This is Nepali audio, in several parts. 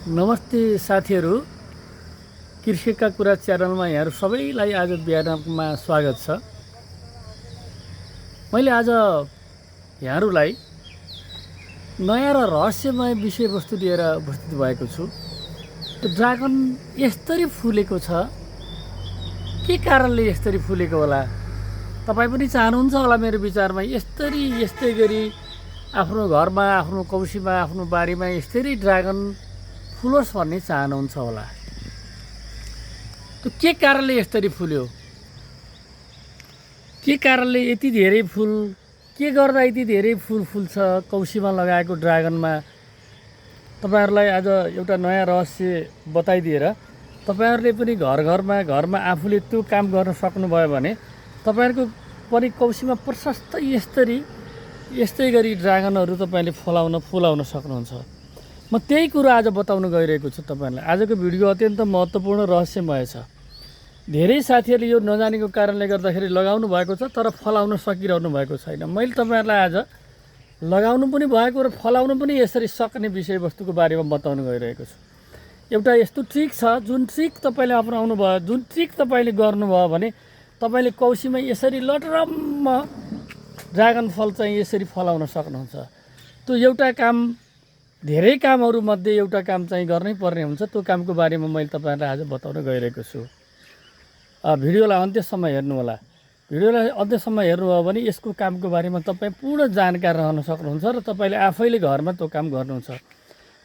नमस्ते साथीहरू, कृषिका कुरा च्यानलमा यहाँहरू सबैलाई आज बिहानमा स्वागत छ। मैले आज यहाँहरूलाई नयाँ र रहस्यमय विषयवस्तु लिएर उपस्थित भएको छु। त्यो ड्रागन यसरी फुलेको छ, के कारणले यसरी फुलेको होला? तपाईँ पनि चाहनुहुन्छ होला मेरो विचारमा यस्तै गरी आफ्नो घरमा, आफ्नो कौसीमा, आफ्नो बारीमा यसरी ड्रागन फुलोस् भन्ने चाहनुहुन्छ होला। त्यो के कारणले यसरी फुल्यो? के कारणले यति धेरै फुल, के गर्दा यति धेरै फुल फुल्छ कौसीमा लगाएको ड्रागनमा? तपाईहरुलाई आज एउटा नयाँ रहस्य बताइदिएर तपाईहरुले पनि घरमा आफूले त्यो काम गर्न सक्नुभयो भने तपाईहरुको पनि कौसीमा प्रशस्त यस्तै गरी ड्रागनहरू तपाईले फुलाउन सक्नुहुन्छ। म त्यही कुरा आज बताउन गइरहेको छु तपाईहरुलाई। आजको भिडियो अत्यन्त महत्त्वपूर्ण रहस्यमय छ। धेरै साथीहरूले यो नजानेको कारणले गर्दाखेरि लगाउनु भएको छ तर फलाउन सकिरहनु भएको छैन। मैले तपाईहरुलाई आज लगाउनु पनि भएको र फलाउनु पनि यसरी सक्ने विषयवस्तुको बारेमा बताउन गइरहेको छु। एउटा यस्तो ट्रिक छ, जुन ट्रिक तपाईले अपनाउनु भयो, जुन ट्रिक तपाईले गर्नुभयो भने तपाईले कौसीमा यसरी लटरम्म ड्रागन फल चाहिँ यसरी फलाउन सक्नुहुन्छ। त्यो एउटा काम, धेरै कामहरू मध्ये एउटा काम चाहिँ गर्नै पर्ने हुन्छ। त्यो कामको बारेमा मैले तपाईहरुलाई आज बताउन गइरहेको छु। भिडियोलाई अन्त्यसम्म हेर्नु होला। भिडियोलाई अन्त्यसम्म हेर्नुभयो भने यसको कामको बारेमा तपाईँ पूर्ण जानकार रहन सक्नुहुन्छ र तपाईले आफैले घरमा त्यो काम गर्नुहुन्छ।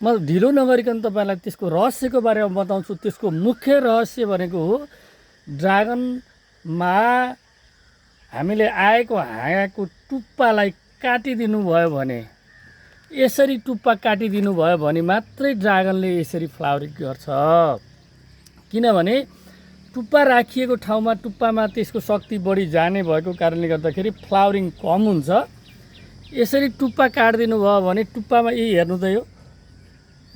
म ढिलो नगरिकन तपाईलाई त्यसको रहस्यको बारेमा बताउँछु। त्यसको मुख्य रहस्य भनेको हो ड्रागनमा हामीले आएको हाँगाको टुप्पालाई काटिदिनु भयो भने, यसरी टुप्पा काटिदिनु भयो भने मात्रै ड्रागनले यसरी फ्लावरिङ गर्छ। किनभने टुप्पा राखिएको ठाउँमा टुप्पामा त्यसको शक्ति बढी जाने भएको कारणले गर्दाखेरि फ्लावरिङ कम हुन्छ। यसरी टुप्पा काटिदिनु भयो भने टुप्पामा यही हेर्नु त, यो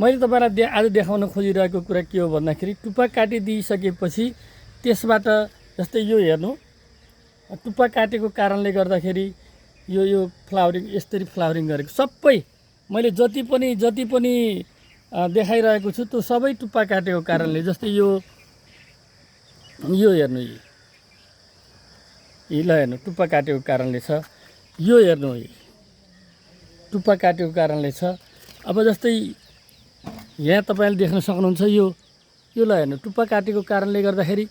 मैले तपाईलाई आज देखाउन खोजिरहेको कुरा के हो भन्दाखेरि टुप्पा काटिदिइसकेपछि त्यसबाट जस्तै यो हेर्नु, टुप्पा काटेको कारणले गर्दाखेरि यो फ्लावरिङ यसरी फ्लावरिङ गरेको सबै मैले जति पनि देखाइरहेको छु त्यो सबै टुप्पा काटेको कारणले। जस्तै यो हेर्नु, ल हेर्नु, टुप्पा काटेको कारणले छ। यो हेर्नु, टुप्पा काटेको कारणले छ। अब जस्तै यहाँ तपाईँले देख्न सक्नुहुन्छ, यो ल हेर्नु, टुप्पा काटेको कारणले गर्दाखेरि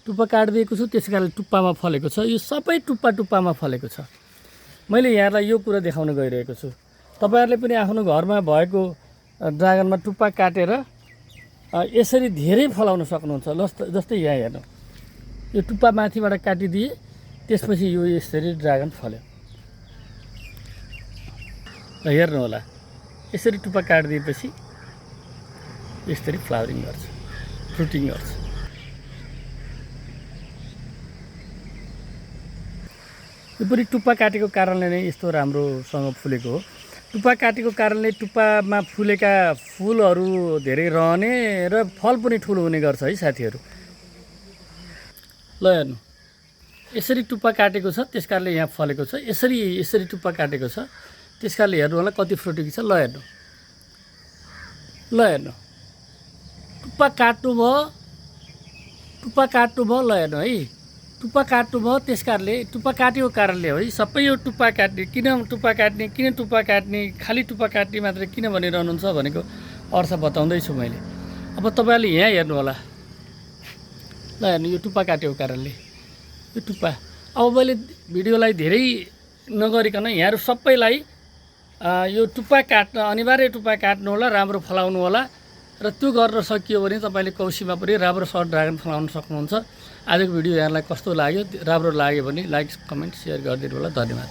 टुप्पा काटिदिएको छु, त्यस कारणले टुप्पामा फलेको छ। यो सबै टुप्पामा फलेको छ। मैले यहाँलाई यो कुरा देखाउन गइरहेको छु। तपाईहरुले पनि आफ्नो घरमा भएको ड्रागनमा टुप्पा काटेर यसरी धेरै फलाउन सक्नुहुन्छ। जस्तै यहाँ हेर्नु, यो टुप्पा माथिबाट काटिदिए, त्यसपछि यो यसरी ड्रागन फल्यो। हेर्नु होला, यसरी टुप्पा काटिदिएपछि यसरी फ्लावरिङ गर्छ, फ्रुटिङ गर्छ। यो पनि टुप्पा काटेको कारणले नै यस्तो राम्रोसँग फुलेको हो। टुप्पा काटेको कारणले टुप्पामा फुलेका फुलहरू धेरै रहने र फल पनि ठुलो हुने गर्छ है साथीहरू। ल हेर्नु, यसरी टुप्पा काटेको छ, त्यस कारणले यहाँ फलेको छ। यसरी टुप्पा काटेको छ, त्यस कारणले हेर्नु होला कति फ्रुटिङ छ। ल हेर्नु, टुप्पा काट्नुभयो, ल हेर्नु है, टुप्पा काट्नुभयो। त्यस कारणले टुप्पा काटेको कारणले हो है सबै यो टुप्पा काट्ने। किन टुप्पा काट्ने, खालि टुप्पा काट्ने मात्रै किन भनिरहनुहुन्छ भनेको अर्थ बताउँदैछु मैले। अब तपाईँहरूले यहाँ हेर्नु होला, ल हेर्नु, यो टुप्पा काटेको कारणले यो टुप्पा। अब मैले भिडियोलाई धेरै नगरिकन यहाँहरू सबैलाई यो टुप्पा काट्न, अनिवार्य टुप्पा काट्नु होला, राम्रो फलाउनु होला र त्यो गर्न सकियो भने तपाईँले कौसीमा पनि राम्रोसँग ड्रागन फलाउन सक्नुहुन्छ। आजको भिडियो यहाँलाई कस्तो लाग्यो? राम्रो लाग्यो भने लाइक, कमेन्ट, सेयर गरिदिनु होला। धन्यवाद।